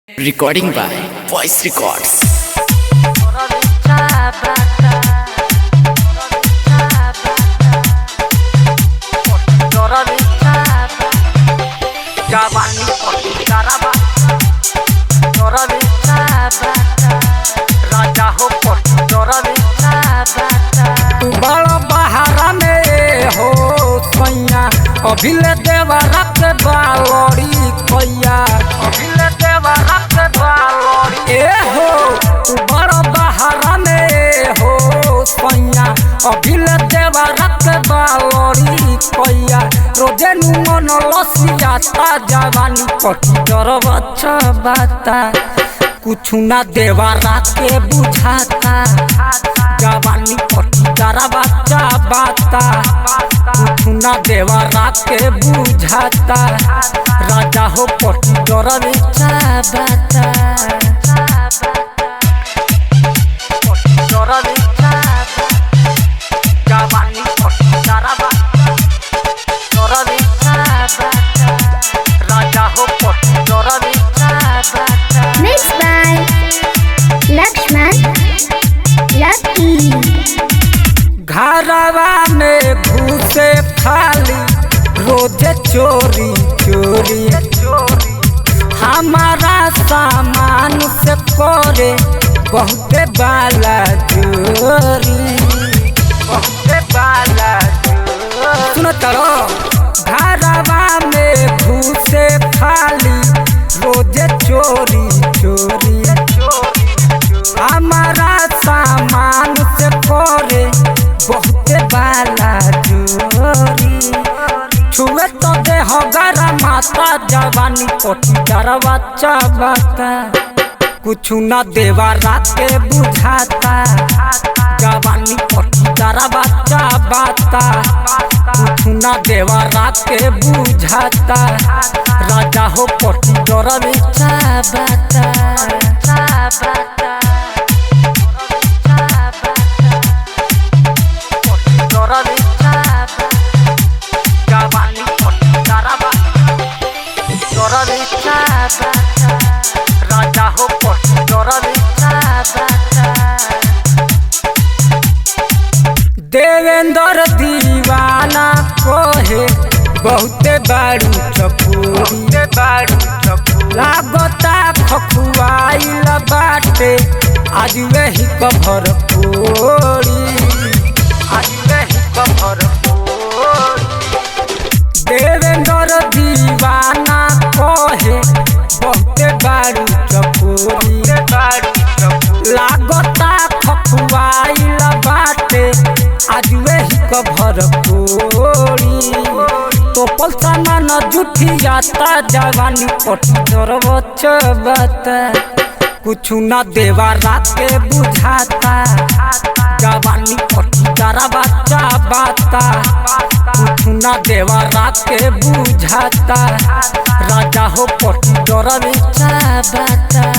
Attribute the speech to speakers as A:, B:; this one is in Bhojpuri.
A: Recording by Voice Records.
B: राजा हो बड़ा बहारा में हो सैया अभिले देवा रख बालोड़ी कैया अभिले देवा रख बालोड़ी ए हो बड़ा बहारा में हो सैया अभिले देवा रख बालोड़ी कैया रोजे मन लसियाता जवानी पटी डर बच्चा बाता कुछ ना देवा राके बुझाता जवानी पटी डरा बच्चा बाता कुछ ना देवा राके बुझाता राजा हो पटी डरा बच्चा बाता पटी डरा बच्चा जवानी पटी डरा डरा बच्चा राजा हो पटी डरा बच्चा
C: Mixed by Lakshman Lucky।
B: घरवा में घुसे खाली रोजे चोरी चोरी हमारा सामान से करे बहुते बाला चोरी बहुते बाला चोरी सुनो चलो घरवा में घुसे खाली रोजे चोरी चोरी हमारा सामान से करे बहुते बाला चोरी छुए तो दे हो गरा माता जवानी पटी डरा बच्चा बाता कुछ ना देवा राके बुझाता जवानी पटी डरा बच्चा बाता कुछ ना देवा राके बुझाता राजा हो पटी डरा बच्चा बाता जवानी पटी डरा राजा हो पटी डरा देवेंद्र दीवाना कोहे बहुते बारू चपूरी लागता खखुआइल बाटे आज वही कभर पूरी आज वही कभर पूरी देवेंद्र दीवाना कोहे बहुते बारू चपूरी लागता खखुआइल बाटे आज वही कभर पूरी तो पलसाना न जुठी जाता जवानी पटी डर बच्चा बाता कुछ ना देवा राके बुझाता जवानी पटी डरा बच्चा बाता कुछ ना देवा राके बुझाता राजा हो पटी डरा बच्चा बाता।